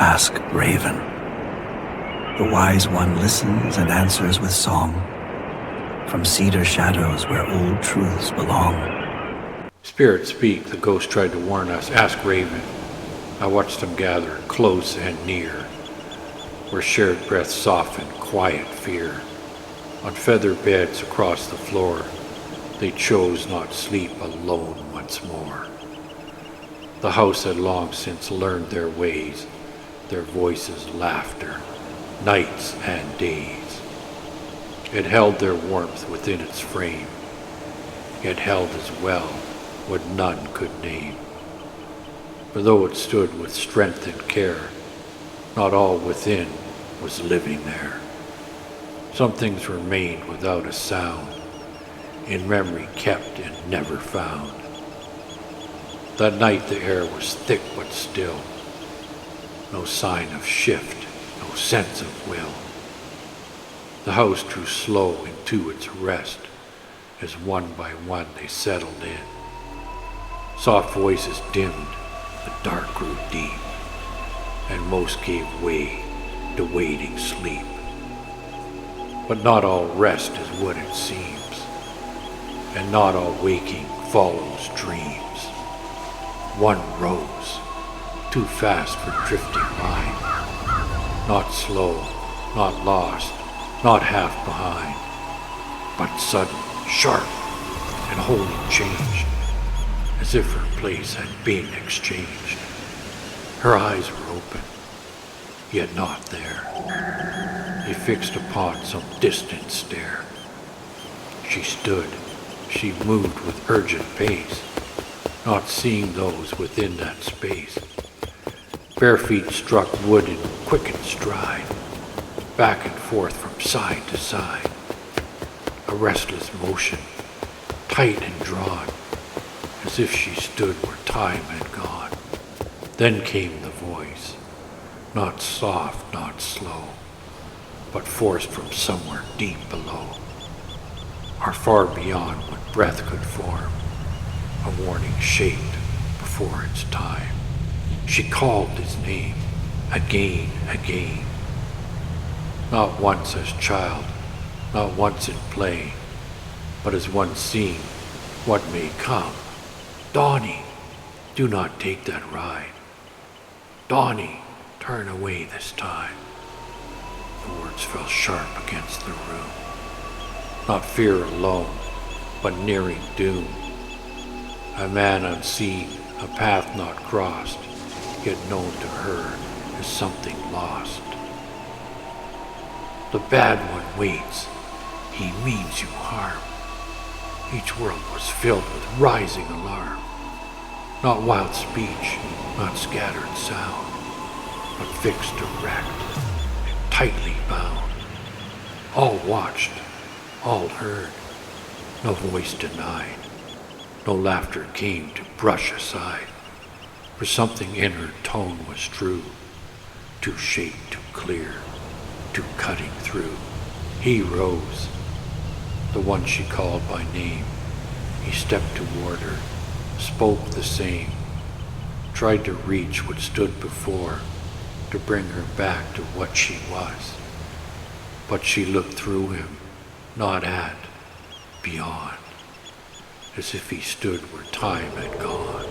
Ask Raven. The wise one listens and answers with song. From cedar shadows where old truths belong. Spirits speak, the ghost tried to warn us. Ask Raven. I watched them gather, close and near, where shared breath softened quiet fear. On feather beds across the floor, they chose not sleep alone once more. The house had long since learned their ways, their voices' laughter, nights and days. It held their warmth within its frame, yet held as well what none could name. For though it stood with strength and care, not all within was living there. Some things remained without a sound, in memory kept and never found. That night the air was thick but still, no sign of shift, no sense of will. The house drew slow into its rest, as one by one they settled in. Soft voices dimmed, the dark grew deep, and most gave way to waiting sleep. But not all rest is what it seems, and not all waking follows dreams. One rose, too fast for drifting mind, not slow, not lost, not half behind, but sudden, sharp, and wholly changed, as if her place had been exchanged. Her eyes were open, yet not there. They fixed upon some distant stare. She stood, she moved with urgent pace, not seeing those within that space. Bare feet struck wood in quickened stride, back and forth from side to side. A restless motion, tight and drawn, as if she stood where time had gone. Then came the voice, not soft, not slow, but forced from somewhere deep below, or far beyond what breath could form, a warning shaped before its time. She called his name, again, again. Not once as child, not once in play, but as one seeing what may come. Donnie, do not take that ride. Donnie, turn away this time. The words fell sharp against the room. Not fear alone, but nearing doom. A man unseen, a path not crossed, yet known to her as something lost. The bad one waits, he means you harm. Each world was filled with rising alarm. Not wild speech, not scattered sound, but fixed direct and tightly bound. All watched, all heard, no voice denied. No laughter came to brush aside, for something in her tone was true, too shaped, too clear, too cutting through. He rose, the one she called by name. He stepped toward her, spoke the same, tried to reach what stood before, to bring her back to what she was. But she looked through him, not at, beyond, as if he stood where time had gone.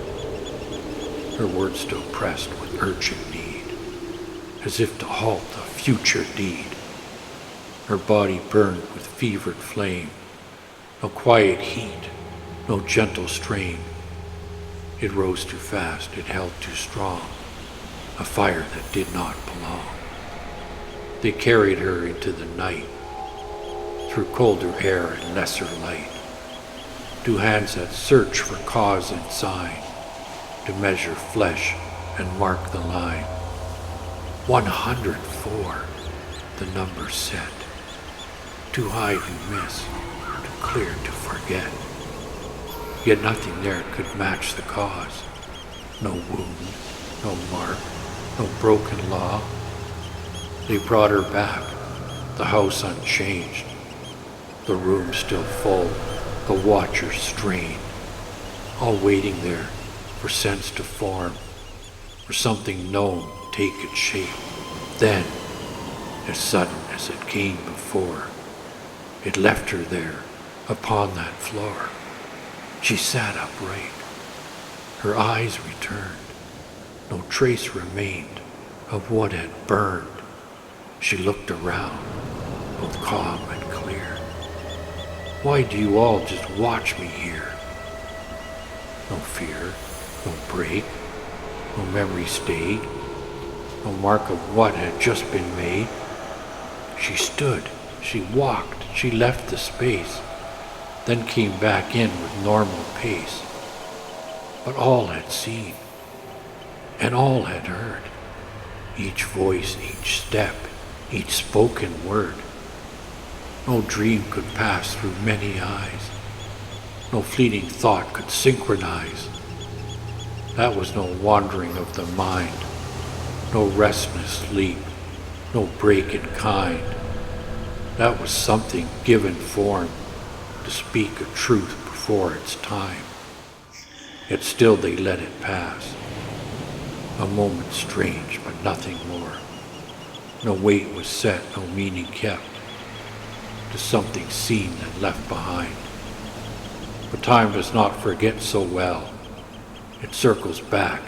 Her words still pressed with urgent need, as if to halt a future deed. Her body burned with fevered flame, no quiet heat, no gentle strain. It rose too fast, it held too strong, a fire that did not belong. They carried her into the night, through colder air and lesser light, to hands that search for cause and sign, to measure flesh and mark the line. 104, the number set, too high to miss, too clear to forget. Yet nothing there could match the cause. No wound, no mark, no broken law. They brought her back, the house unchanged, the room still full, the watchers strained, all waiting there for sense to form, for something known take its shape. Then, as sudden as it came before, it left her there upon that floor. She sat upright. Her eyes returned. No trace remained of what had burned. She looked around, both calm and clear. Why do you all just watch me here? No fear, no break, no memory stayed, no mark of what had just been made. She stood, she walked, she left the space, then came back in with normal pace. But all had seen, and all had heard, each voice, each step, each spoken word. No dream could pass through many eyes, no fleeting thought could synchronize. That was no wandering of the mind, no restless leap, no break in kind. That was something given form to speak a truth before its time. Yet still they let it pass, a moment strange but nothing more. No weight was set, no meaning kept, to something seen and left behind. But time does not forget so well. It circles back,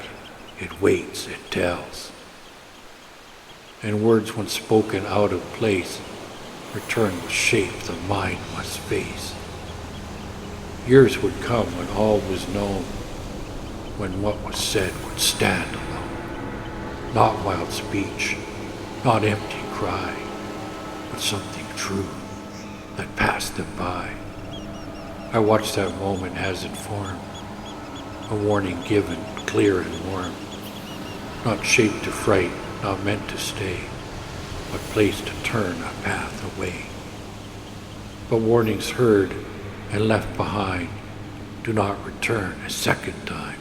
it waits, it tells. And words once spoken out of place return with shape the mind must face. Years would come when all was known, when what was said would stand alone. Not wild speech, not empty cry, but something true that passed them by. I watched that moment as it formed, a warning given, clear and warm, not shaped to fright, not meant to stay, but placed to turn a path away. But warnings heard and left behind do not return a second time.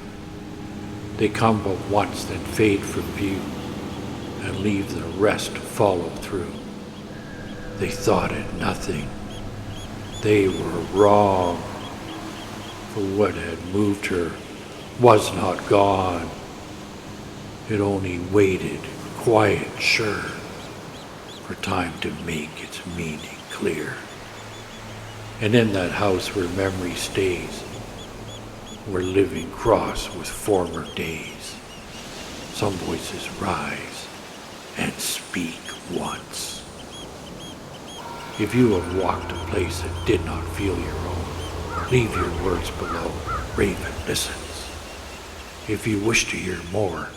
They come but once, then fade from view, and leave the rest to follow through. They thought it nothing. They were wrong, for what had moved her was not gone. It only waited, quiet, sure, for time to make its meaning clear. And in that house where memory stays, where living cross with former days, some voices rise and speak once. If you have walked a place that did not feel your own, leave your words below. Raven listens. If you wish to hear more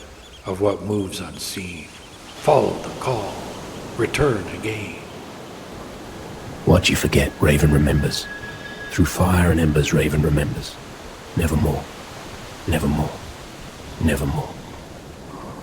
of what moves unseen, follow the call, return again. What you forget, Raven remembers. Through fire and embers, Raven remembers. Nevermore, nevermore, nevermore.